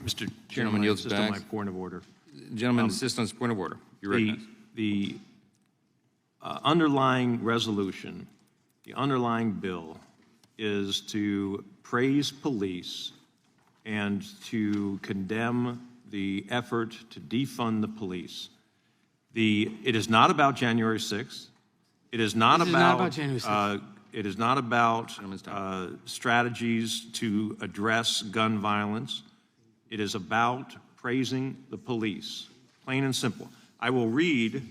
Mr. Gentleman yields insist on back. my point of order. Gentleman insists on his point of order. You're recognized. The underlying resolution, the underlying bill, is to praise police and to condemn the effort to defund the police. It is not about January 6th. It is not about January 6th. It is not about strategies to address gun violence. It is about praising the police, plain and simple. I will read,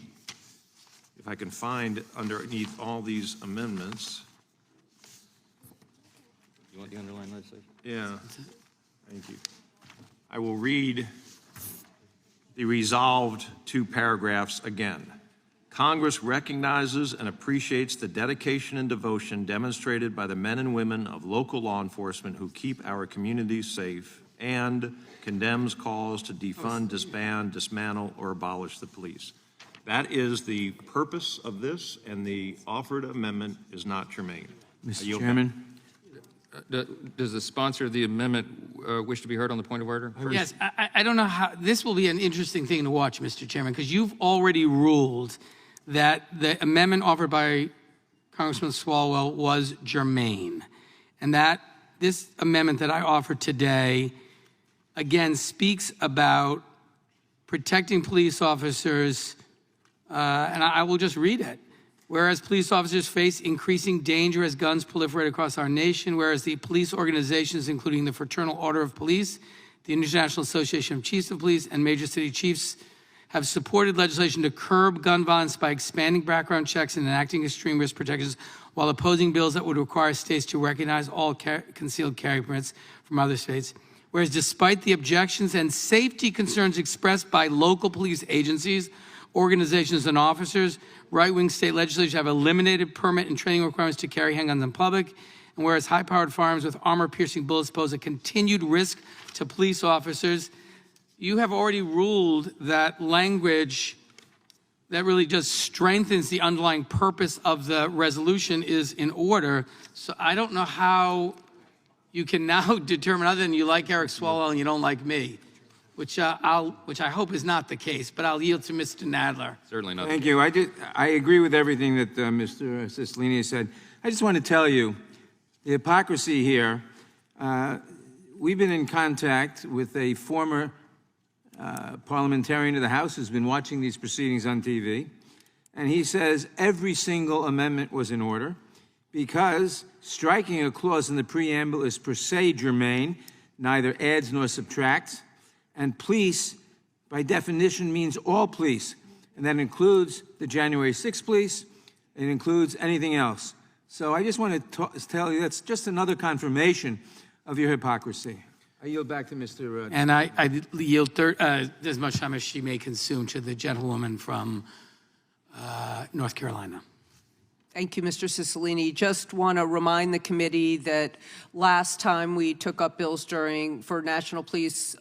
if I can find underneath all these amendments. You want the underlying legislation? Yeah, thank you. I will read the resolved two paragraphs again. Congress recognizes and appreciates the dedication and devotion demonstrated by the men and women of local law enforcement who keep our communities safe, and condemns calls to defund, disband, dismantle, or abolish the police. That is the purpose of this, and the offered amendment is not germane. Mr. Chairman? Does the sponsor of the amendment wish to be heard on the point of order? Yes, I don't know how, this will be an interesting thing to watch, Mr. Chairman, because you've already ruled that the amendment offered by Congressman Swalwell was germane, and that this amendment that I offer today, again, speaks about protecting police officers, and I will just read it. Whereas police officers face increasing danger as guns proliferate across our nation, whereas the police organizations, including the Fraternal Order of Police, the International Association of Chiefs of Police, and major city chiefs, have supported legislation to curb gun violence by expanding background checks and enacting extreme risk protections, while opposing bills that would require states to recognize all concealed carry permits from other states. Whereas despite the objections and safety concerns expressed by local police agencies, organizations, and officers, right-wing state legislatures have eliminated permit and training requirements to carry handguns in public. And whereas high-powered firearms with armor-piercing bullets pose a continued risk to police officers, you have already ruled that language that really just strengthens the underlying purpose of the resolution is in order. So I don't know how you can now determine, other than you like Eric Swalwell and you don't like me, which I hope is not the case, but I'll yield to Mr. Nadler. Certainly not. Thank you. I agree with everything that Mr. Cicilline said. I just want to tell you the hypocrisy here. We've been in contact with a former parliamentarian of the House who's been watching these proceedings on TV, and he says every single amendment was in order because striking a clause in the preamble is per se germane, neither adds nor subtracts, and police, by definition, means all police, and that includes the January 6th police, it includes anything else. So I just want to tell you that's just another confirmation of your hypocrisy. I yield back to Mr. And I yield as much time as she may consume to the gentlewoman from North Carolina. Thank you, Mr. Cicilline. Just want to remind the committee that last time we took up bills for National Police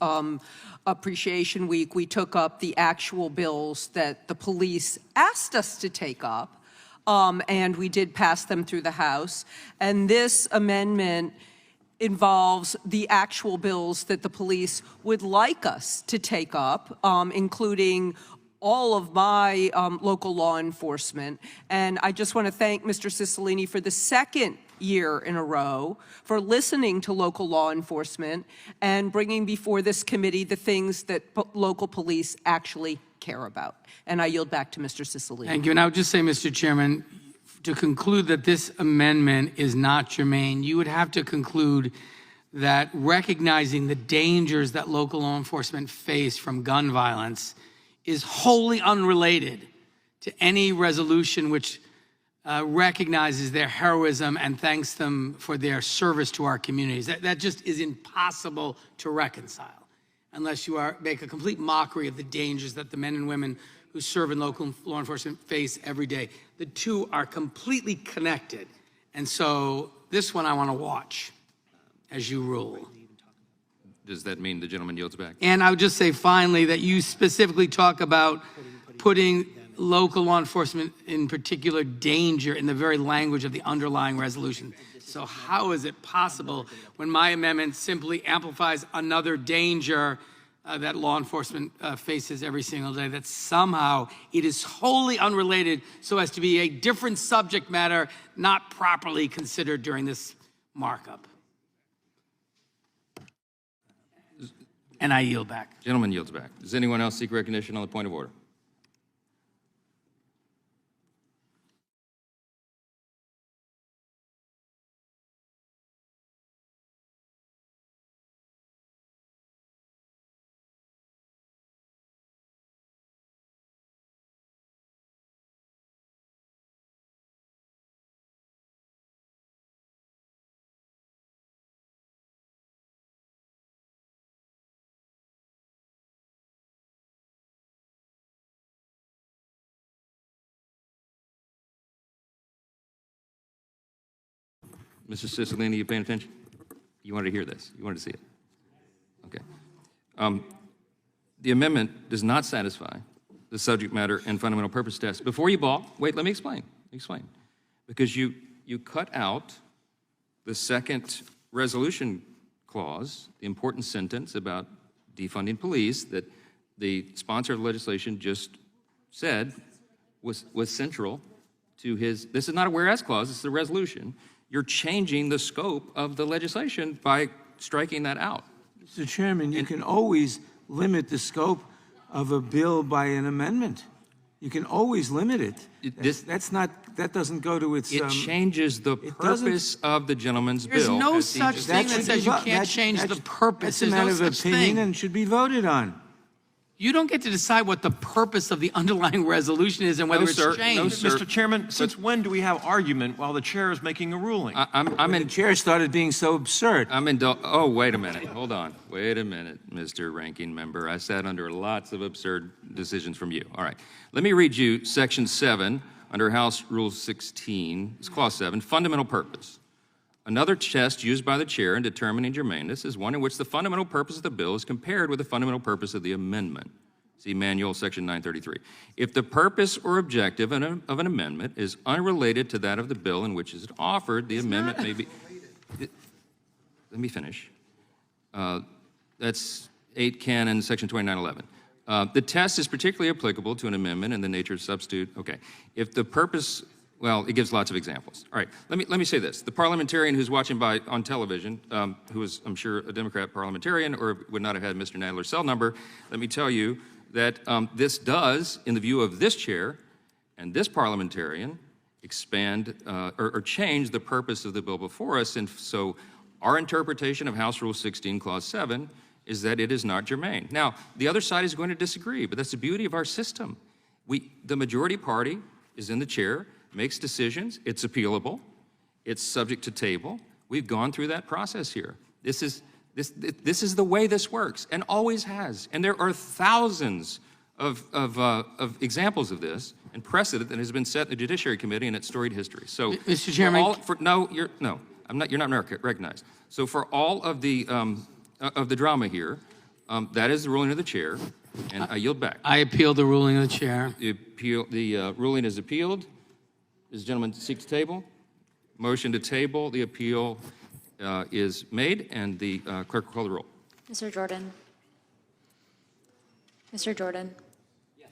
Appreciation Week, we took up the actual bills that the police asked us to take up, and we did pass them through the House. And this amendment involves the actual bills that the police would like us to take up, including all of my local law enforcement. And I just want to thank Mr. Cicilline for the second year in a row for listening to local law enforcement and bringing before this committee the things that local police actually care about. And I yield back to Mr. Cicilline. Thank you. And I would just say, Mr. Chairman, to conclude that this amendment is not germane, you would have to conclude that recognizing the dangers that local law enforcement face from gun violence is wholly unrelated to any resolution which recognizes their heroism and thanks them for their service to our communities. That just is impossible to reconcile unless you make a complete mockery of the dangers that the men and women who serve in local law enforcement face every day. The two are completely connected. And so this one I want to watch as you rule. Does that mean the gentleman yields back? And I would just say finally that you specifically talk about putting local law enforcement in particular danger in the very language of the underlying resolution. So how is it possible when my amendment simply amplifies another danger that law enforcement faces every single day, that somehow it is wholly unrelated so as to be a different subject matter not properly considered during this markup? And I yield back. Gentleman yields back. Does anyone else seek recognition on the point of order? Mr. Cicilline, you paying attention? You wanted to hear this. You wanted to see it. Okay. The amendment does not satisfy the subject matter and fundamental purpose test. Before you balk, wait, let me explain. Because you cut out the second resolution clause, the important sentence about defunding police that the sponsor of the legislation just said was central to his. This is not a whereas clause, it's the resolution. You're changing the scope of the legislation by striking that out. Mr. Chairman, you can always limit the scope of a bill by an amendment. You can always limit it. That doesn't go to its. It changes the purpose of the gentleman's bill. There's no such thing that says you can't change the purpose. That's a There's matter no of such opinion thing. and should be voted on. You don't get to decide what the purpose of the underlying resolution is and whether it's sir. changed. No, sir. Mr. Chairman, since when do we have argument while the chair is making a ruling? The chair started being so absurd. Oh, wait a minute. Hold on. Wait a minute, Mr. Ranking Member. I sat under lots of absurd decisions from you. All right. Let me read you Section 7 under House Rule 16. It's Clause 7, fundamental purpose. Another test used by the chair in determining germaneness is one in which the fundamental purpose of the bill is compared with the fundamental purpose of the amendment. See Manual Section 933. If the purpose or objective of an amendment is unrelated to that of the bill in which it is offered, the amendment may be. Let me finish. That's 8 Canon Section 2911. The test is particularly applicable to an amendment in the nature of substitute. Okay. If the purpose. Well, it gives lots of examples. All right, let me say this. The parliamentarian who's watching on television, who is, I'm sure, a Democrat parliamentarian or would not have had Mr. Nadler's cell number, let me tell you that this does, in the view of this chair and this parliamentarian, expand or change the purpose of the bill before us. And so our interpretation of House Rule 16, Clause 7, is that it is not germane. Now, the other side is going to disagree, but that's the beauty of our system. The majority party is in the chair, makes decisions, it's appealable, it's subject to table. We've gone through that process here. This is the way this works, and always has. And there are thousands of examples of this and precedent that has been set in the Judiciary Committee in its storied history. So, Mr. Chairman, you're not recognized. So for all of the drama here, that is the ruling of the chair, and I yield back. I appeal the ruling of the chair. The ruling is appealed. Does the gentleman seek to table? Motion to table. The appeal is made, and the clerk will call the roll. Mr. Jordan. Mr. Jordan. Yes.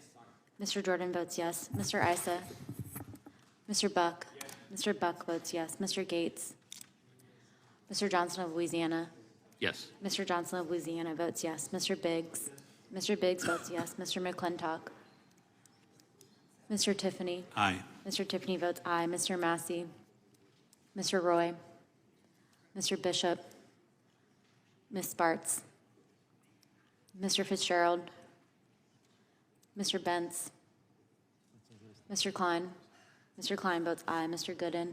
Mr. Jordan votes yes. Mr. Issa. Mr. Buck. Yes. Mr. Buck votes yes. Mr. Gates. Mr. Johnson of Louisiana. Yes. Mr. Johnson of Louisiana votes yes. Mr. Biggs. Mr. Biggs votes yes. Mr. McClintock. Mr. Tiffany. Aye. Mr. Tiffany votes aye. Mr. Massey. Mr. Roy. Mr. Bishop. Ms. Spartz. Mr. Fitzgerald. Mr. Bentz. Mr. Klein. Mr. Klein votes aye. Mr. Gooden.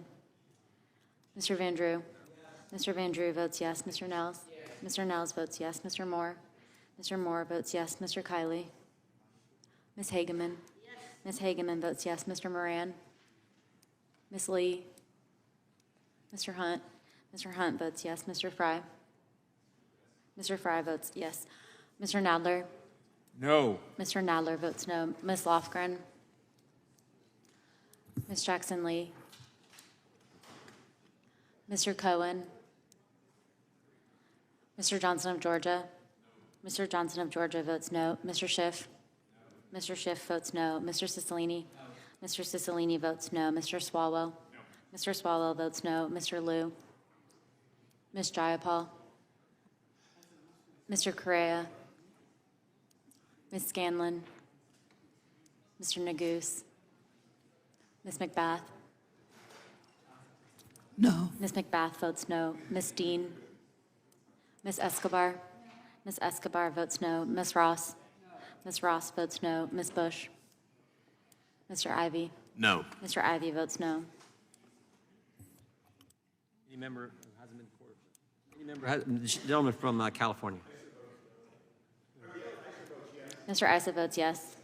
Mr. Van Drew. Mr. Van Drew votes yes. Mr. Nels. Mr. Nels votes yes. Mr. Moore. Mr. Moore votes yes. Mr. Kiley. Ms. Hageman. Ms. Hageman votes yes. Mr. Moran. Ms. Lee. Mr. Hunt. Mr. Hunt votes yes. Mr. Fry. Mr. Fry votes yes. Mr. Nadler. No. Mr. Nadler votes no. Ms. Lofgren. Ms. Jackson Lee. Mr. Cohen? Mr. Johnson of Georgia? Mr. Johnson of Georgia votes no. Mr. Schiff? Mr. Schiff votes no. Mr. Cicilline? Mr. Cicilline votes no. Mr. Swalwell? Mr. Swalwell votes no. Mr. Liu? Ms. Jayapal? Mr. Correa? Ms. Scanlon? Mr. Neguse? Ms. McBath? No. Ms. McBath votes no. Ms. Dean? Ms. Escobar? Ms. Escobar votes no. Ms. Ross? Ms. Ross votes no. Ms. Bush? Mr. Ivy? No. Mr. Ivy votes no. Any member who hasn't been before? Any member, the gentleman from California. Mr. Issa votes yes.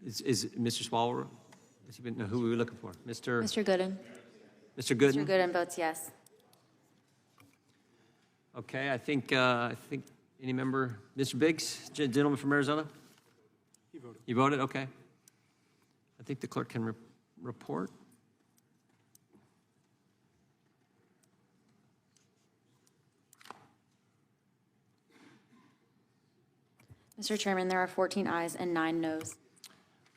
Is Mr. Swalwell? Has he been, no, who are we looking for? Mr. Mr. Gooden? Mr. Gooden? Mr. Gooden votes yes. Okay, I think any member, Mr. Biggs, gentleman from Arizona? He voted. You voted? Okay. I think the clerk can report. Mr. Chairman, there are 14 ayes and 9 noes.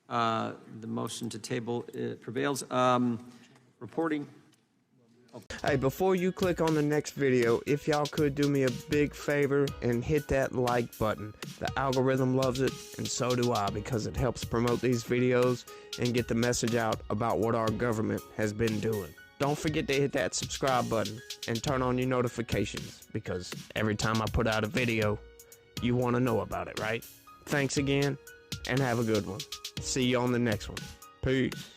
The motion to table prevails. Reporting. Hey, before you click on the next video, if y'all could do me a big favor and hit that like button. The algorithm loves it, and so do I, because it helps promote these videos and get the message out about what our government has been doing. Don't forget to hit that subscribe button and turn on your notifications, because every time I put out a video, you want to know about it, right? Thanks again, and have a good one. See you on the next one. Peace.